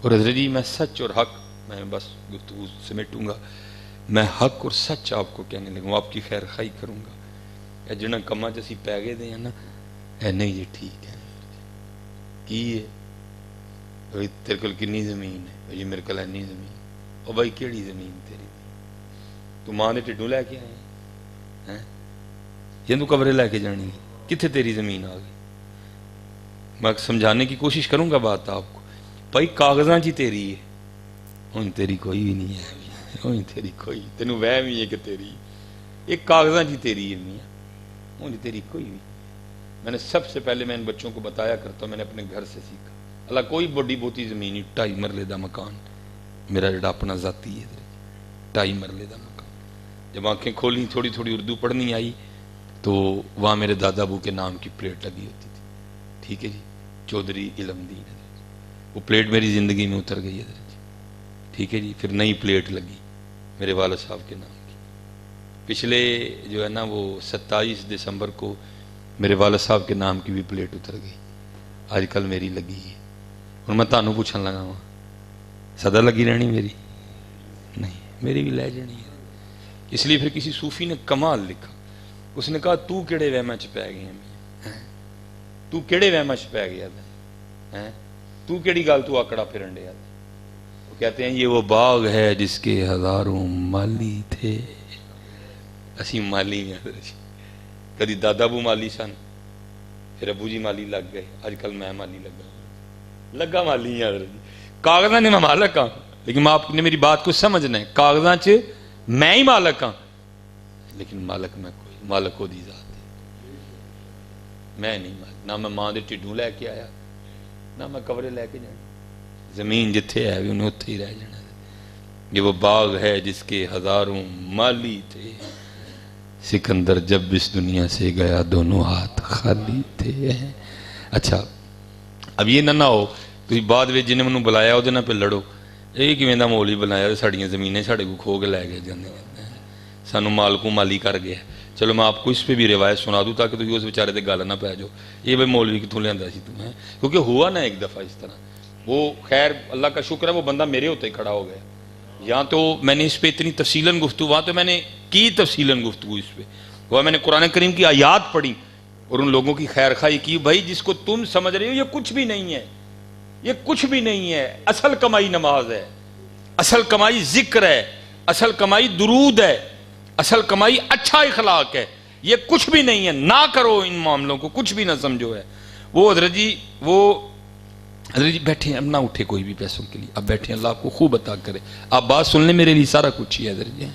اور حضرت جی میں سچ اور حق، میں بس گفتگو سمیٹوں گا، میں حق اور سچ آپ کو کہنے لگوں، آپ کی خیر خواہی کروں گا. اے جنہاں کماں چ اسی پی گئے دے ہیں نا، اے نہیں جی ٹھیک ہے کی ہے بھائی تیرے کول کنی زمین ہے؟ بھائی میرے کول اینی زمین. او بھائی کیڑی زمین تیری؟ تو ماں دے ٹڈوں لے کے آئے ہیں یا تو قبرے لے کے جانی ہے؟ کتنے تیری زمین آ گئی؟ میں سمجھانے کی کوشش کروں گا بات آپ کو. بھائی کاغذاں چی تیری ہے، ہوں تیری کوئی بھی نہیں ہے، ہوں تیری کوئی، تینوں وہم ہی ہے کہ تیری ایک کاغذاں چی تیری ہے میاں، ہوں تیری کوئی بھی. میں نے سب سے پہلے میں ان بچوں کو بتایا کرتا ہوں، میں نے اپنے گھر سے سیکھا. اللہ کوئی بڑی بوتی زمین ہی 2.5 مرلے دا مکان میرا جڑا اپنا ذاتی ہے، 2.5 مرلے دا مکان. جب آنکھیں کھولی تھوڑی تھوڑی اردو پڑھنی آئی تو وہاں میرے دادا ابو کے نام کی پلیٹ لگی ہوتی تھی. ٹھیک ہے جی، چودھری علم دین. وہ پلیٹ میری زندگی میں اتر گئی ہے. ٹھیک ہے جی، پھر نئی پلیٹ لگی میرے والد صاحب کے نام کی. پچھلے جو ہے نا وہ 27 دسمبر کو میرے والد صاحب کے نام کی بھی پلیٹ اتر گئی. آج کل میری لگی ہے. ہوں میں تمہیں پوچھنے لگا ہوں سدا لگی رہنی میری؟ نہیں، میری بھی لے جانی ہے. اس لیے پھر کسی صوفی نے کمال لکھا، اس نے کہا تو کیڑے وہماں چ پی گئے ہیں، تو کیڑے وہماں چ پی گیا ہے، تو کیڑی گل تو آکڑا پھرن ڈیا. وہ کہتے ہیں یہ وہ باغ ہے جس کے ہزاروں مالی تھے. اسی مالی ہیں، کدی دادا ابو مالی سن، پھر ابو جی مالی لگ گئے، آج کل میں مالی لگا مالی ہیں. کاغذاں نے میں مالک ہاں، لیکن میں آپ نے میری بات کو سمجھنا ہے. کاغذاں چ میں ہی مالک ہاں، لیکن مالک میں کوئی، مالک وہ دی ذات ہے، میں نہیں مالک. نہ میں ماں دے ٹھڈوں لے کے آیا، نہ میں کورے لے کے جانا. زمین جتھے ہے انہیں اتھے ہی رہ جانا. یہ وہ باغ ہے جس کے ہزاروں مالی تھے، سکندر جب اس دنیا سے گیا دونوں ہاتھ خالی تھے. اچھا اب یہ نہ ہو تو بعد میں جنہیں منوں بلایا وہ نہ پہ لڑو یہ کیویں دا مول ہی بنایا ساڑیاں زمینیں ساڑے کو کھو کے لے گئے جانے سانو مالکوں مالی کر گیا. چلو میں آپ کو اس پہ بھی روایت سنا دوں تاکہ تو اس بیچارے تے گل نہ پہ جاؤ یہ بھائی مولوی کتوں لیا سی تمہیں، کیونکہ ہوا نا ایک دفعہ اس طرح. وہ خیر اللہ کا شکر ہے وہ بندہ میرے ہوتے ہی کھڑا ہو گیا. یہاں تو میں نے اس پہ اتنی تفصیلاً گفتگو، وہاں تو میں نے کی تفصیلاً گفتگو اس پہ، وہ میں نے قرآن کریم کی آیات پڑھی اور ان لوگوں کی خیر خواہی کی. بھائی جس کو تم سمجھ رہے ہو یہ کچھ بھی نہیں ہے، یہ کچھ بھی نہیں ہے. اصل کمائی نماز ہے، اصل کمائی ذکر ہے، اصل کمائی درود ہے، اصل کمائی اچھا اخلاق ہے. یہ کچھ بھی نہیں ہے، نہ کرو ان معاملوں کو، کچھ بھی نہ سمجھو ہے. وہ حضرت جی بیٹھے اب نہ اٹھے کوئی بھی پیسوں کے لیے، اب بیٹھے اللہ آپ کو خوب عطا کرے. آپ بات سن لیں میرے لیے سارا کچھ ہی ہے حضرت جی.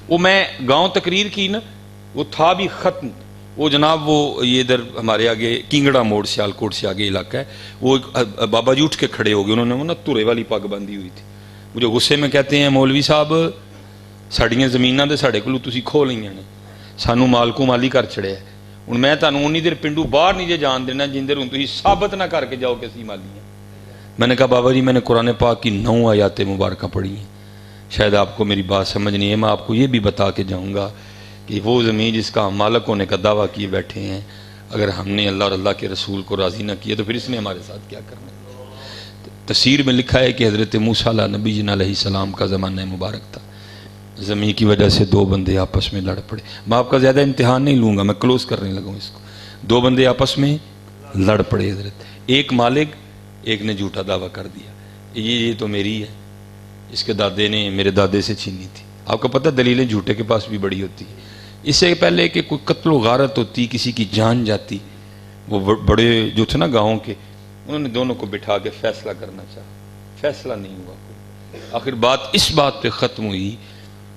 وہ میں گاؤں تقریر کی نا، وہ تھا بھی ختم. وہ جناب وہ یہ ادھر ہمارے آگے کینگڑا موڑ سیالکوٹ سے آگے علاقہ ہے، وہ بابا جی اٹھ کے کھڑے ہو گئے. انہوں نے وہ نا تورے والی پگ باندھی ہوئی تھی. مجھے غصے میں کہتے ہیں مولوی صاحب ساڑیاں زمیناں دے ساڑے کولوں تسی کھو لئیاں نے، سانو مالکوں مالی کر چھڑے. ہوں میں تانوں اونی دیر پنڈو باہر نہیں جے جان دینا جن دیر ہوں تسی ثابت نہ کر کے جاؤ کہ اسی مالی ہیں. میں نے کہا بابا جی میں نے قرآن پاک کی 9 آیات مبارکہ پڑھی ہیں، شاید آپ کو میری بات سمجھ نہیں ہے. میں آپ کو یہ بھی بتا کے جاؤں گا کہ وہ زمین جس کا ہم مالک ہونے کا دعویٰ کیے بیٹھے ہیں، اگر ہم نے اللہ اور اللہ کے رسول کو راضی نہ کیا تو پھر اس نے ہمارے ساتھ کیا کرنا ہے. تفسیر میں لکھا ہے کہ حضرت موسیٰ نبی جن علیہ السلام کا زمانہ مبارک تھا. زمین کی وجہ سے 2 بندے آپس میں لڑ پڑے. میں آپ کا زیادہ امتحان نہیں لوں گا، میں کلوز کرنے لگا ہوں اس کو. 2 بندے آپس میں لڑ پڑے حضرت. ایک مالک، ایک نے جھوٹا دعویٰ کر دیا یہ تو میری ہے، اس کے دادے نے میرے دادے سے چھینی تھی. آپ کو پتہ دلیلیں جھوٹے کے پاس بھی بڑی ہوتی ہے. اس سے پہلے کہ کوئی قتل و غارت ہوتی، کسی کی جان جاتی، وہ بڑے جو تھے نا گاؤں کے، انہوں نے دونوں کو بٹھا کے فیصلہ کرنا چاہا. فیصلہ نہیں ہوا کوئی. آخر بات اس بات پہ ختم ہوئی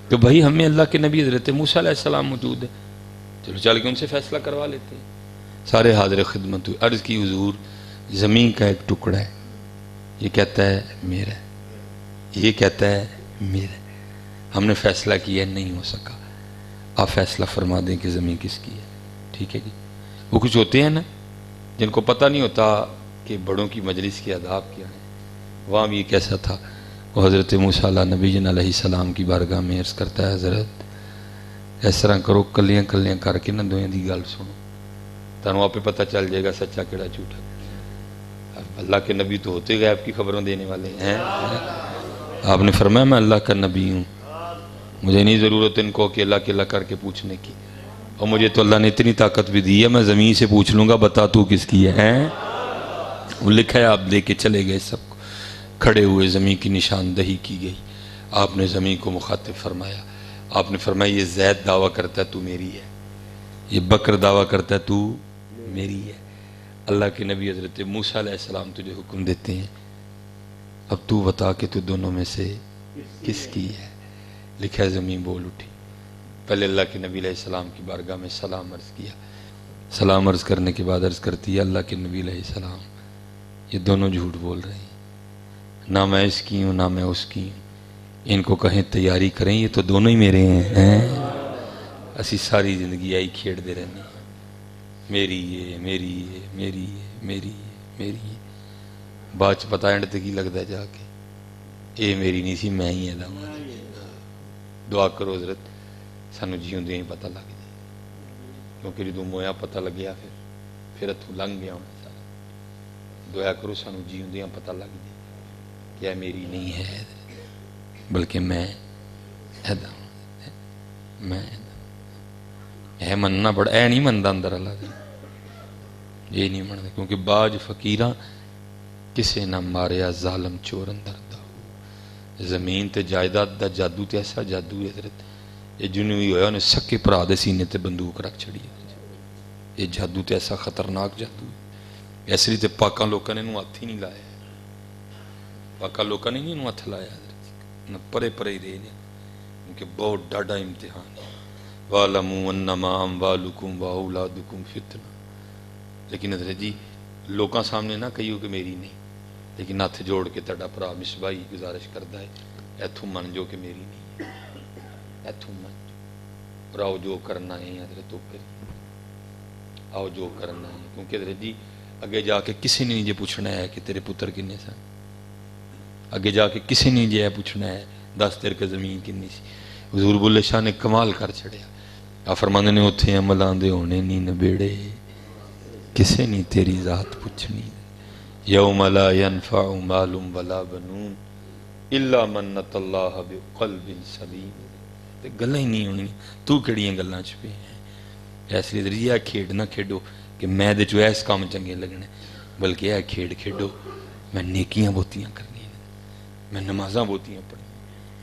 کہ بھائی ہمیں اللہ کے نبی حضرت موسیٰ علیہ السلام موجود ہے، چلو چل کے ان سے فیصلہ کروا لیتے ہیں. سارے حاضر خدمت ہوئی. عرض کی حضور زمین کا ایک ٹکڑا ہے، یہ کہتا ہے میرا ہے، یہ کہتا ہے میرا ہے. ہم نے فیصلہ کیا نہیں ہو سکا، آپ فیصلہ فرما دیں کہ زمین کس کی ہے. ٹھیک ہے جی. وہ کچھ ہوتے ہیں نا جن کو پتہ نہیں ہوتا کہ بڑوں کی مجلس کے آداب کیا ہیں. وہاں بھی کیسا تھا، وہ حضرت موسیٰ نبی جن علیہ السلام کی بارگاہ میں عرض کرتا ہے حضرت اس طرح کرو کلیاں کلیاں کر کے نہ دوئیں دی گل سنو، تانوں آپ پہ پتہ چل جائے گا سچا کیڑا جھوٹا. اللہ کے نبی تو ہوتے غیب کی خبروں دینے والے ہیں. آپ نے فرمایا میں اللہ کا نبی ہوں, مجھے نہیں ضرورت ان کو کہ اللہ کے اللہ کر کے پوچھنے کی, اور مجھے تو اللہ نے اتنی طاقت بھی دی ہے میں زمین سے پوچھ لوں گا بتا تو کس کی ہے. وہ لکھا ہے آپ لے کے چلے گئے سب کو, کھڑے ہوئے زمین کی نشاندہی کی گئی. آپ نے زمین کو مخاطب فرمایا, آپ نے فرمایا یہ زید دعویٰ کرتا ہے تو میری ہے, یہ بکر دعویٰ کرتا ہے تو میری ہے. اللہ کے نبی حضرت موسیٰ علیہ السلام تجھے حکم دیتے ہیں اب تو بتا کہ تو دونوں میں سے کس کی ہے. لکھا ہے زمین بول اٹھی. پہلے اللہ کے نبی علیہ السلام کی بارگاہ میں سلام عرض کیا. سلام عرض کرنے کے بعد عرض کرتی ہے اللہ کے نبی علیہ السلام یہ دونوں جھوٹ بول رہے ہیں, نہ میں اس کی ہوں نہ میں اس کی ہوں, ان کو کہیں تیاری کریں یہ تو دونوں ہی میرے ہیں. اسی ساری زندگی آئی کھیڑ دے رہنے ہیں میری یہ میری یہ میری یہ میری یہ میری یہ. بعد پتہ اینڈ تے کی لگتا ہے جا کے اے میری نہیں سی میں ہی ہے. دعا کرو حضرت سانو جیوں دے ہی پتہ لگ جائے, کیونکہ جدوں مویا پتہ لگیا پھر اتوں لنگ گیا ہونا سارا. دعا کرو سانو جیوں دے پتہ لگ جائے کہ اے میری نہیں ہے بلکہ میں اے مننا بڑا اے نہیں مندا اندر اللہ دے, یہ نہیں مندا کیونکہ باج فقیراں کسے نہ ماریا ظالم چور اندر دا. زمین تے جائیداد دا جادو تے ایسا جادو ہے حضرت, یہ جنوں ہی ہویا انہیں سکے پرا دے سینے تے بندوق رکھ چھڑی. یہ جادو تے ایسا خطرناک جادو ہے, اس لیے تے پاکاں لوکاں نے انہوں ہاتھ ہی نہیں لایا. پاکاں لوکاں نے انہوں ہاتھ لایا حضرت, نہ پرے پرے ہی دے دیں کیونکہ بہت ڈاڈا امتحان ہے. وَعْلَمُوا أَنَّمَا أَمْوَالُكُمْ وَأَوْلَادُكُمْ فِتْنَةٌ. لیکن حضرت جی لوکاں سامنے نہ کہیو کہ میری نہیں, لیکن ہاتھ جوڑ کے تڑا پرا مصباحی گزارش کرتا ہے ایتھوں من جو کہ میری نہیں ہے, ایتھوں من جو اور آؤ جو کرنا ہے حضرت وہ کری, آؤ جو کرنا ہے. کیونکہ حضرت جی اگے جا کے کسی نے نہیں پوچھنا ہے کہ تیرے پتر کنے سن, اگے جا کے کسی نے یہ پوچھنا ہے دس تیرے کے زمین کنی سی. حضور بلے شاہ نے کمال کر چھڑیا. آپ فرماندے نے اتھے عملان دے ہونے نہیں نبیڑے کسے نہیں تیری ذات پوچھنی. یوم لا ينفع مال ولا بنون الا من اتى الله بقلب سلیم. تے گلاں ہی نہیں ہونی تو کیڑیاں گلاں چ پے ہیں. اس لیے دریا کھیڈ نہ کھیڈو کہ میں دے چو ایس کام چنگے لگنے, بلکہ اے کھیڈ کھیڈو میں نیکیاں بہتیاں کرنی, میں نمازاں بہتیاں پڑھنی,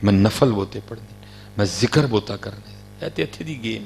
میں نفل بہتے پڑھنے, میں ذکر بہتا کرنے. اے تے اتھے دی گیم